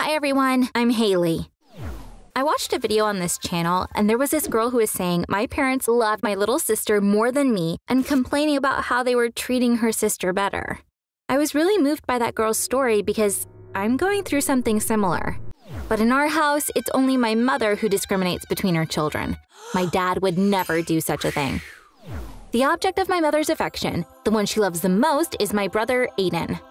Hi everyone, I'm Haley. I watched a video on this channel and there was this girl who was saying my parents loved my little sister more than me and complaining about how they were treating her sister better. I was really moved by that girl's story because I'm going through something similar. But in our house, it's only my mother who discriminates between her children. My dad would never do such a thing. The object of my mother's affection, the one she loves the most, is my brother, Aiden.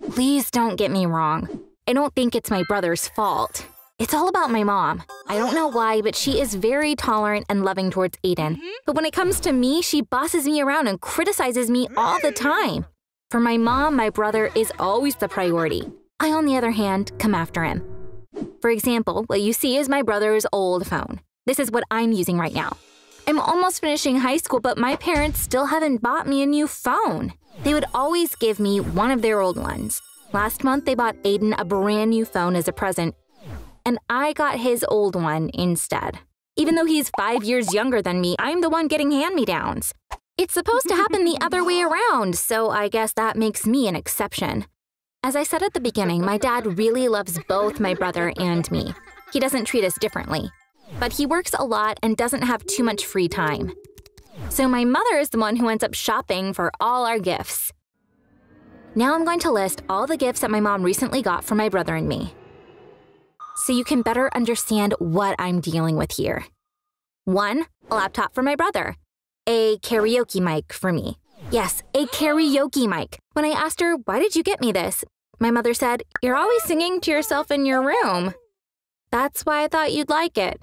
Please don't get me wrong. I don't think it's my brother's fault. It's all about my mom. I don't know why, but she is very tolerant and loving towards Aiden. But when it comes to me, she bosses me around and criticizes me all the time. For my mom, my brother is always the priority. I, on the other hand, come after him. For example, what you see is my brother's old phone. This is what I'm using right now. I'm almost finishing high school, but my parents still haven't bought me a new phone. They would always give me one of their old ones. Last month, they bought Aiden a brand new phone as a present, and I got his old one instead. Even though he's 5 years younger than me, I'm the one getting hand-me-downs. It's supposed to happen the other way around, so I guess that makes me an exception. As I said at the beginning, my dad really loves both my brother and me. He doesn't treat us differently. But he works a lot and doesn't have too much free time. So my mother is the one who ends up shopping for all our gifts. Now I'm going to list all the gifts that my mom recently got for my brother and me, so you can better understand what I'm dealing with here. 1, a laptop for my brother. A karaoke mic for me. Yes, a karaoke mic. When I asked her, "Why did you get me this?" my mother said, "You're always singing to yourself in your room. That's why I thought you'd like it."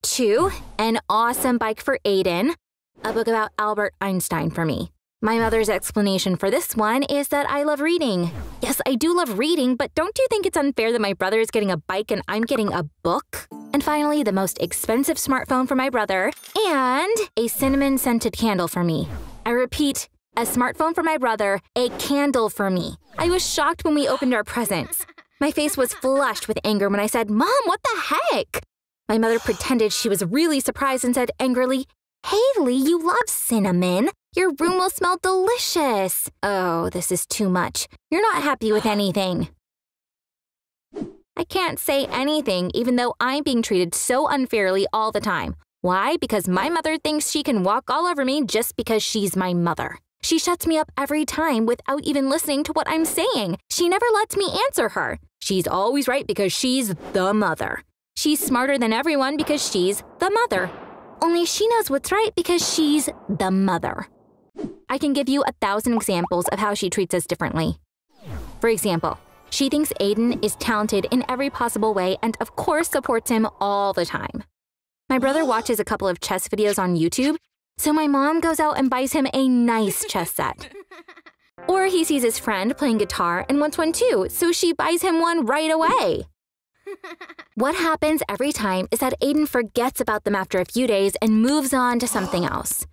2, an awesome bike for Aiden. A book about Albert Einstein for me. My mother's explanation for this one is that I love reading. Yes, I do love reading, but don't you think it's unfair that my brother is getting a bike and I'm getting a book? And finally, the most expensive smartphone for my brother and a cinnamon-scented candle for me. I repeat, a smartphone for my brother, a candle for me. I was shocked when we opened our presents. My face was flushed with anger when I said, "Mom, what the heck?" My mother pretended she was really surprised and said angrily, "Haley, you love cinnamon. Your room will smell delicious." Oh, this is too much. You're not happy with anything. I can't say anything even though I'm being treated so unfairly all the time. Why? Because my mother thinks she can walk all over me just because she's my mother. She shuts me up every time without even listening to what I'm saying. She never lets me answer her. She's always right because she's the mother. She's smarter than everyone because she's the mother. Only she knows what's right because she's the mother. I can give you 1,000 examples of how she treats us differently. For example, she thinks Aiden is talented in every possible way and of course supports him all the time. My brother watches a couple of chess videos on YouTube, so my mom goes out and buys him a nice chess set. Or he sees his friend playing guitar and wants one too, so she buys him one right away. What happens every time is that Aiden forgets about them after a few days and moves on to something else.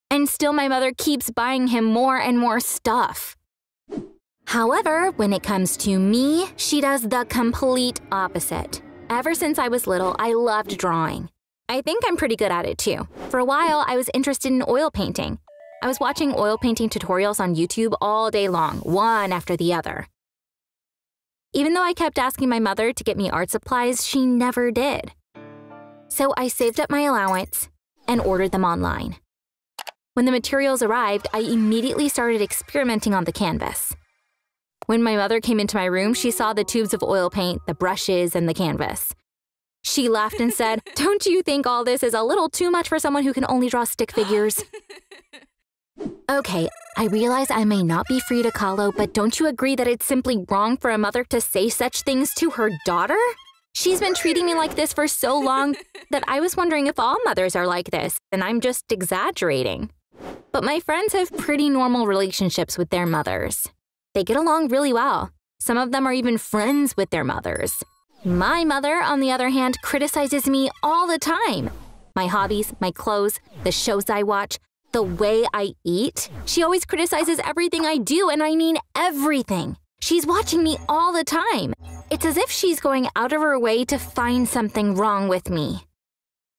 And still my mother keeps buying him more and more stuff. However, when it comes to me, she does the complete opposite. Ever since I was little, I loved drawing. I think I'm pretty good at it too. For a while, I was interested in oil painting. I was watching oil painting tutorials on YouTube all day long, one after the other. Even though I kept asking my mother to get me art supplies, she never did. So I saved up my allowance and ordered them online. When the materials arrived, I immediately started experimenting on the canvas. When my mother came into my room, she saw the tubes of oil paint, the brushes, and the canvas. She laughed and said, "Don't you think all this is a little too much for someone who can only draw stick figures?" Okay, I realize I may not be Frida Kahlo, but don't you agree that it's simply wrong for a mother to say such things to her daughter? She's been treating me like this for so long that I was wondering if all mothers are like this, and I'm just exaggerating. But my friends have pretty normal relationships with their mothers. They get along really well. Some of them are even friends with their mothers. My mother, on the other hand, criticizes me all the time. My hobbies, my clothes, the shows I watch, the way I eat. She always criticizes everything I do, and I mean everything. She's watching me all the time. It's as if she's going out of her way to find something wrong with me.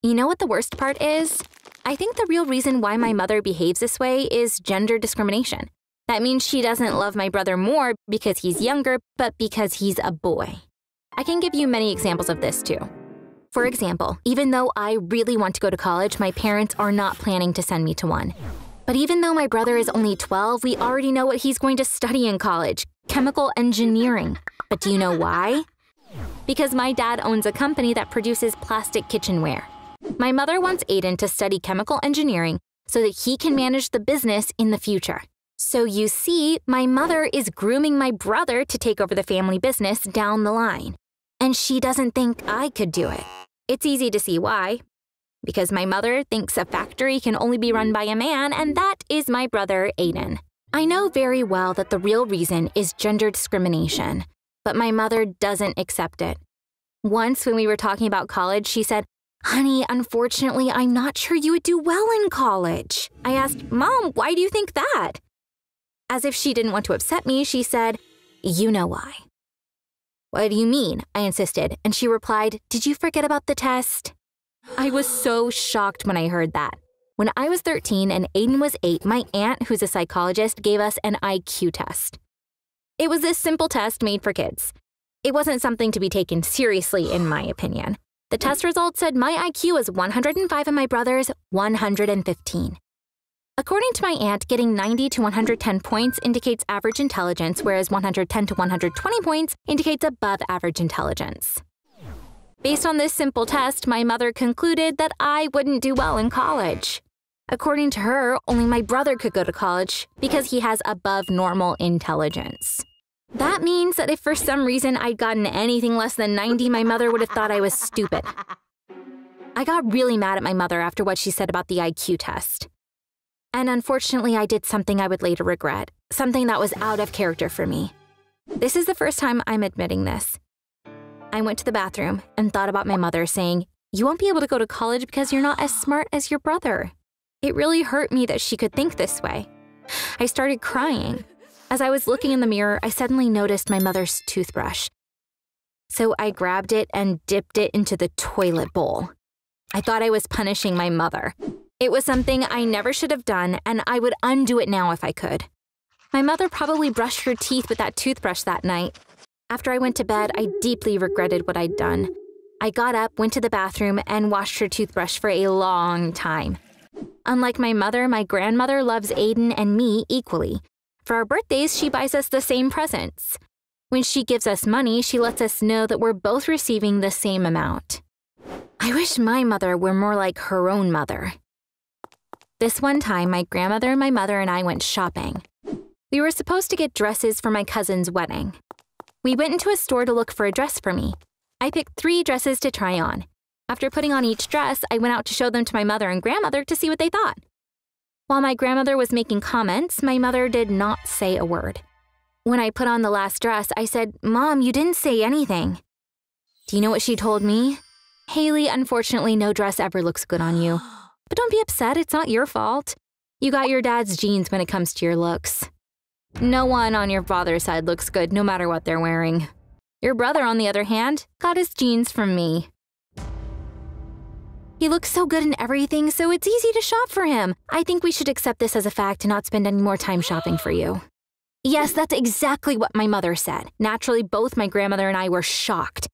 You know what the worst part is? I think the real reason why my mother behaves this way is gender discrimination. That means she doesn't love my brother more because he's younger, but because he's a boy. I can give you many examples of this too. For example, even though I really want to go to college, my parents are not planning to send me to one. But even though my brother is only 12, we already know what he's going to study in college: chemical engineering. But do you know why? Because my dad owns a company that produces plastic kitchenware. My mother wants Aiden to study chemical engineering so that he can manage the business in the future. So you see, my mother is grooming my brother to take over the family business down the line. And she doesn't think I could do it. It's easy to see why. Because my mother thinks a factory can only be run by a man, and that is my brother, Aiden. I know very well that the real reason is gender discrimination, but my mother doesn't accept it. Once when we were talking about college, she said, "Honey, unfortunately, I'm not sure you would do well in college." I asked, "Mom, why do you think that?" As if she didn't want to upset me, she said, "You know why." "What do you mean?" I insisted, and she replied, "Did you forget about the test?" I was so shocked when I heard that. When I was 13 and Aiden was 8, my aunt, who's a psychologist, gave us an IQ test. It was this simple test made for kids. It wasn't something to be taken seriously, in my opinion. The test results said my IQ was 105 and my brother's 115. According to my aunt, getting 90 to 110 points indicates average intelligence, whereas 110 to 120 points indicates above average intelligence. Based on this simple test, my mother concluded that I wouldn't do well in college. According to her, only my brother could go to college because he has above normal intelligence. That means that if for some reason I'd gotten anything less than 90, my mother would have thought I was stupid. I got really mad at my mother after what she said about the IQ test. And unfortunately, I did something I would later regret, something that was out of character for me. This is the first time I'm admitting this. I went to the bathroom and thought about my mother saying, "You won't be able to go to college because you're not as smart as your brother." It really hurt me that she could think this way. I started crying. As I was looking in the mirror, I suddenly noticed my mother's toothbrush. So I grabbed it and dipped it into the toilet bowl. I thought I was punishing my mother. It was something I never should have done, and I would undo it now if I could. My mother probably brushed her teeth with that toothbrush that night. After I went to bed, I deeply regretted what I'd done. I got up, went to the bathroom, and washed her toothbrush for a long time. Unlike my mother, my grandmother loves Aiden and me equally. For our birthdays, she buys us the same presents. When she gives us money, she lets us know that we're both receiving the same amount. I wish my mother were more like her own mother. This one time, my grandmother, my mother, and I went shopping. We were supposed to get dresses for my cousin's wedding. We went into a store to look for a dress for me. I picked 3 dresses to try on. After putting on each dress, I went out to show them to my mother and grandmother to see what they thought. While my grandmother was making comments, my mother did not say a word. When I put on the last dress, I said, "Mom, you didn't say anything." Do you know what she told me? "Haley, unfortunately, no dress ever looks good on you. But don't be upset, it's not your fault. You got your dad's genes when it comes to your looks. No one on your father's side looks good no matter what they're wearing. Your brother, on the other hand, got his genes from me. He looks so good in everything, so it's easy to shop for him. I think we should accept this as a fact and not spend any more time shopping for you." Yes, that's exactly what my mother said. Naturally, both my grandmother and I were shocked.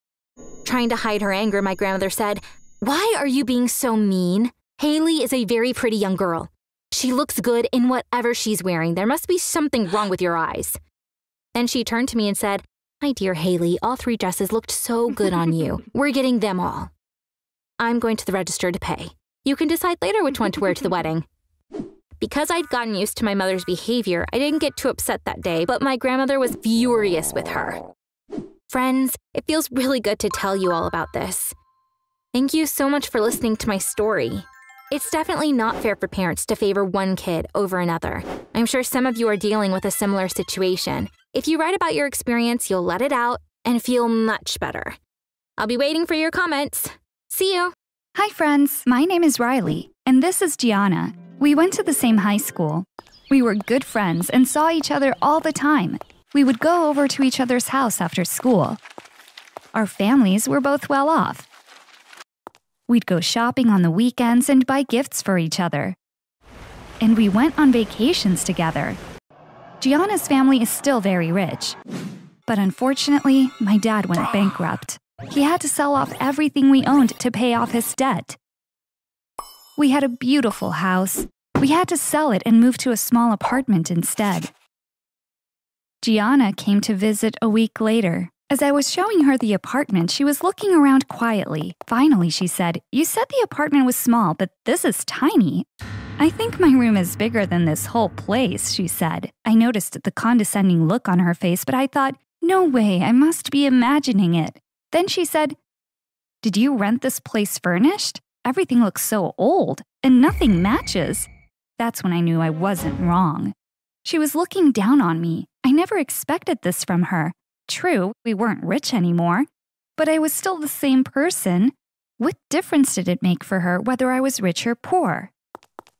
Trying to hide her anger, my grandmother said, "Why are you being so mean? Haley is a very pretty young girl. She looks good in whatever she's wearing. There must be something wrong with your eyes." Then she turned to me and said, "My dear Haley, all 3 dresses looked so good on you. We're getting them all. I'm going to the register to pay. You can decide later which one to wear to the wedding." Because I'd gotten used to my mother's behavior, I didn't get too upset that day, but my grandmother was furious with her. Friends, it feels really good to tell you all about this. Thank you so much for listening to my story. It's definitely not fair for parents to favor one kid over another. I'm sure some of you are dealing with a similar situation. If you write about your experience, you'll let it out and feel much better. I'll be waiting for your comments. See you! Hi friends, my name is Riley, and this is Gianna. We went to the same high school. We were good friends and saw each other all the time. We would go over to each other's house after school. Our families were both well off. We'd go shopping on the weekends and buy gifts for each other. And we went on vacations together. Gianna's family is still very rich. But unfortunately, my dad went bankrupt. He had to sell off everything we owned to pay off his debt. We had a beautiful house. We had to sell it and move to a small apartment instead. Gianna came to visit a week later. As I was showing her the apartment, she was looking around quietly. Finally, she said, "You said the apartment was small, but this is tiny." "I think my room is bigger than this whole place," she said. I noticed the condescending look on her face, but I thought, no way, I must be imagining it. Then she said, "Did you rent this place furnished? Everything looks so old, and nothing matches." That's when I knew I wasn't wrong. She was looking down on me. I never expected this from her. True, we weren't rich anymore, but I was still the same person. What difference did it make for her whether I was rich or poor?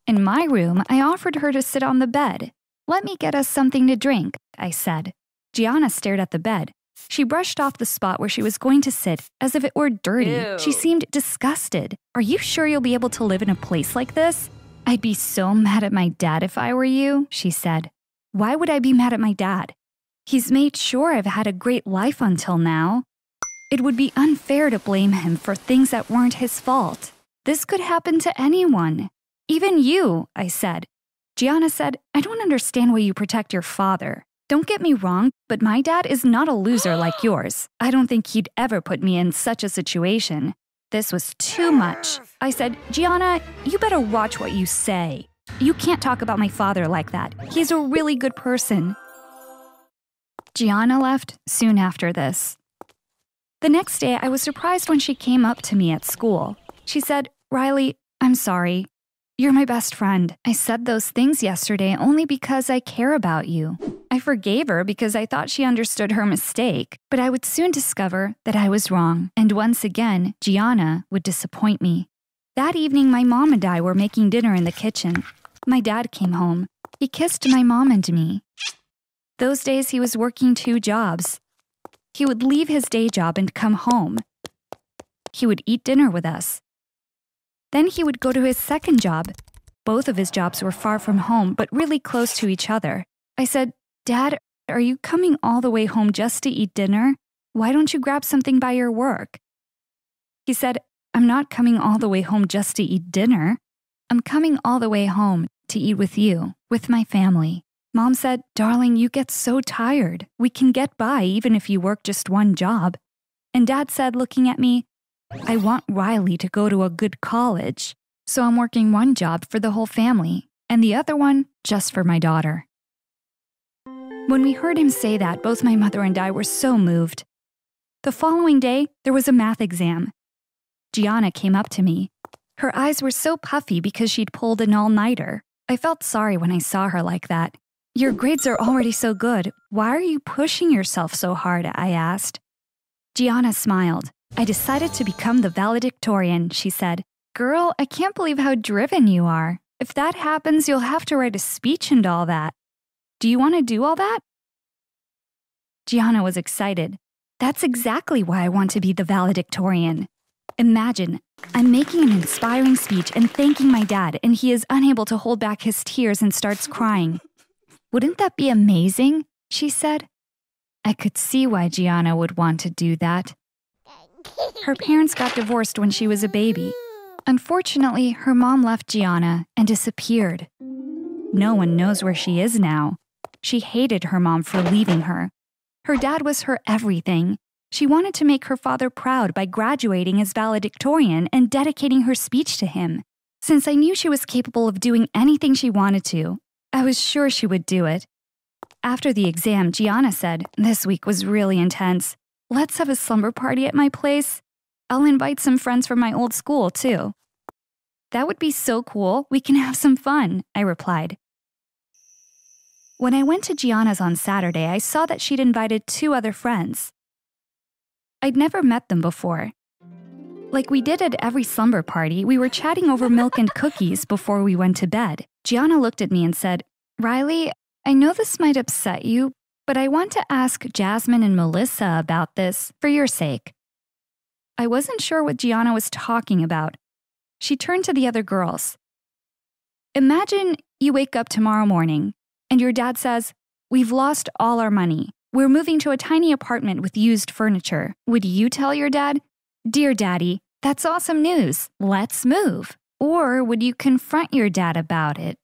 In my room, I offered her to sit on the bed. "Let me get us something to drink," I said. Gianna stared at the bed. She brushed off the spot where she was going to sit as if it were dirty. Ew. She seemed disgusted. "Are you sure you'll be able to live in a place like this?" "I'd be so mad at my dad if I were you," she said. "Why would I be mad at my dad? He's made sure I've had a great life until now. It would be unfair to blame him for things that weren't his fault. This could happen to anyone. Even you," I said. Gianna said, "I don't understand why you protect your father. Don't get me wrong, but my dad is not a loser like yours. I don't think he'd ever put me in such a situation." This was too much. I said, "Gianna, you better watch what you say. You can't talk about my father like that. He's a really good person." Gianna left soon after this. The next day, I was surprised when she came up to me at school. She said, "Riley, I'm sorry. You're my best friend. I said those things yesterday only because I care about you." I forgave her because I thought she understood her mistake, but I would soon discover that I was wrong, and once again, Gianna would disappoint me. That evening, my mom and I were making dinner in the kitchen. My dad came home. He kissed my mom and me. Those days, he was working 2 jobs. He would leave his day job and come home. He would eat dinner with us. Then he would go to his second job. Both of his jobs were far from home, but really close to each other. I said, "Dad, are you coming all the way home just to eat dinner? Why don't you grab something by your work?" He said, "I'm not coming all the way home just to eat dinner. I'm coming all the way home to eat with you, with my family." Mom said, "Darling, you get so tired. We can get by even if you work just 1 job." And Dad said, looking at me, "I want Riley to go to a good college, so I'm working 1 job for the whole family, and the other one just for my daughter." When we heard him say that, both my mother and I were so moved. The following day, there was a math exam. Gianna came up to me. Her eyes were so puffy because she'd pulled an all-nighter. I felt sorry when I saw her like that. "Your grades are already so good. Why are you pushing yourself so hard?" I asked. Gianna smiled. "I decided to become the valedictorian," she said. "Girl, I can't believe how driven you are. If that happens, you'll have to write a speech and all that. Do you want to do all that?" Gianna was excited. "That's exactly why I want to be the valedictorian. Imagine, I'm making an inspiring speech and thanking my dad, and he is unable to hold back his tears and starts crying. Wouldn't that be amazing?" she said. I could see why Gianna would want to do that. Her parents got divorced when she was a baby. Unfortunately, her mom left Gianna and disappeared. No one knows where she is now. She hated her mom for leaving her. Her dad was her everything. She wanted to make her father proud by graduating as valedictorian and dedicating her speech to him. Since I knew she was capable of doing anything she wanted to, I was sure she would do it. After the exam, Gianna said, "This week was really intense. Let's have a slumber party at my place. I'll invite some friends from my old school, too." "That would be so cool. We can have some fun," I replied. When I went to Gianna's on Saturday, I saw that she'd invited 2 other friends. I'd never met them before. Like we did at every slumber party, we were chatting over milk and cookies before we went to bed. Gianna looked at me and said, "Riley, I know this might upset you, but I want to ask Jasmine and Melissa about this for your sake." I wasn't sure what Gianna was talking about. She turned to the other girls. "Imagine you wake up tomorrow morning and your dad says, We've lost all our money. We're moving to a tiny apartment with used furniture. Would you tell your dad? Dear Daddy, that's awesome news. Let's move. Or would you confront your dad about it?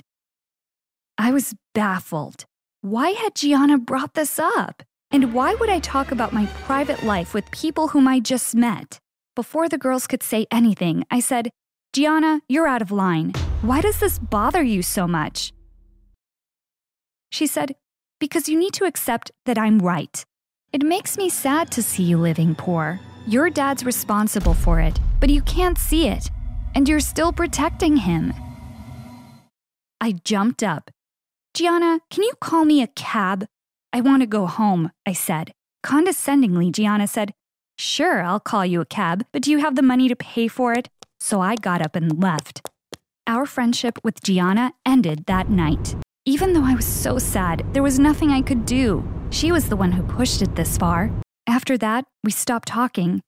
I was baffled. Why had Gianna brought this up? And why would I talk about my private life with people whom I just met? Before the girls could say anything, I said, Gianna, you're out of line. Why does this bother you so much? She said, because you need to accept that I'm right. It makes me sad to see you living poor. Your dad's responsible for it, but you can't see it, and you're still protecting him. I jumped up. Gianna, can you call me a cab? I want to go home, I said. Condescendingly, Gianna said, sure, I'll call you a cab, but do you have the money to pay for it? So I got up and left. Our friendship with Gianna ended that night. Even though I was so sad, there was nothing I could do. She was the one who pushed it this far. After that, we stopped talking.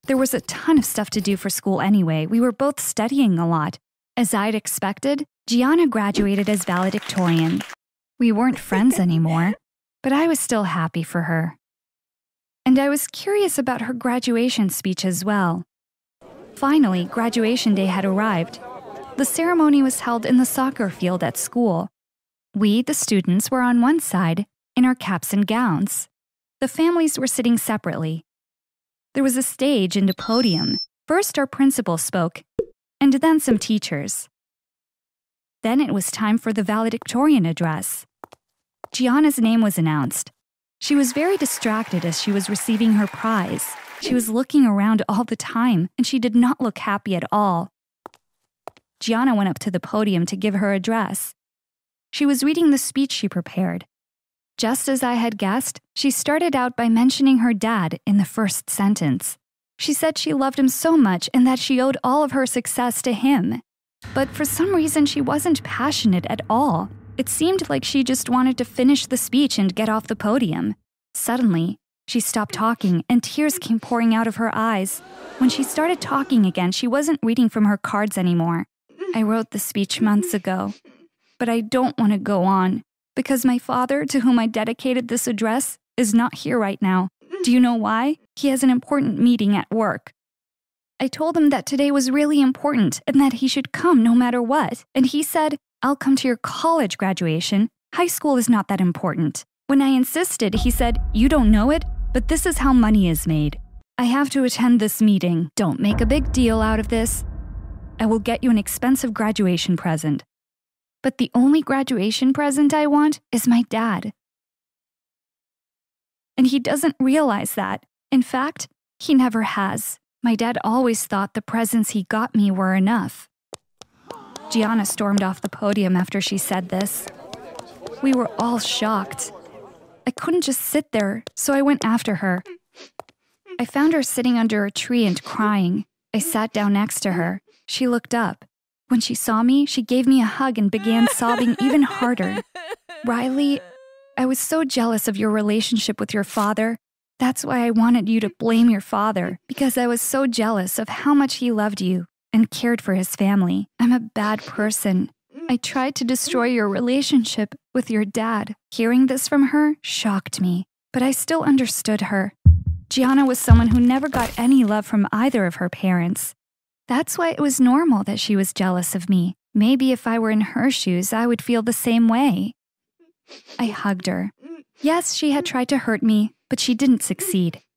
There was a ton of stuff to do for school anyway. We were both studying a lot. As I'd expected, Gianna graduated as valedictorian. We weren't friends anymore, but I was still happy for her. And I was curious about her graduation speech as well. Finally, graduation day had arrived. The ceremony was held in the soccer field at school. We, the students, were on one side, in our caps and gowns. The families were sitting separately. There was a stage and a podium. First, our principal spoke, and then some teachers. Then it was time for the valedictorian address. Gianna's name was announced. She was very distracted as she was receiving her prize. She was looking around all the time, and she did not look happy at all. Gianna went up to the podium to give her address. She was reading the speech she prepared. Just as I had guessed, she started out by mentioning her dad in the first sentence. She said she loved him so much and that she owed all of her success to him. But for some reason, she wasn't passionate at all. It seemed like she just wanted to finish the speech and get off the podium. Suddenly, she stopped talking and tears came pouring out of her eyes. When she started talking again, she wasn't reading from her cards anymore. I wrote the speech months ago, but I don't want to go on because my father, to whom I dedicated this address, is not here right now. Do you know why? He has an important meeting at work. I told him that today was really important and that he should come no matter what. And he said, I'll come to your college graduation. High school is not that important. When I insisted, he said, you don't know it, but this is how money is made. I have to attend this meeting. Don't make a big deal out of this. I will get you an expensive graduation present. But the only graduation present I want is my dad. And he doesn't realize that. In fact, he never has. My dad always thought the presents he got me were enough. Gianna stormed off the podium after she said this. We were all shocked. I couldn't just sit there, so I went after her. I found her sitting under a tree and crying. I sat down next to her. She looked up. When she saw me, she gave me a hug and began sobbing even harder. Riley, I was so jealous of your relationship with your father. That's why I wanted you to blame your father, because I was so jealous of how much he loved you and cared for his family. I'm a bad person. I tried to destroy your relationship with your dad. Hearing this from her shocked me, but I still understood her. Gianna was someone who never got any love from either of her parents. That's why it was normal that she was jealous of me. Maybe if I were in her shoes, I would feel the same way. I hugged her. Yes, she had tried to hurt me, but she didn't succeed.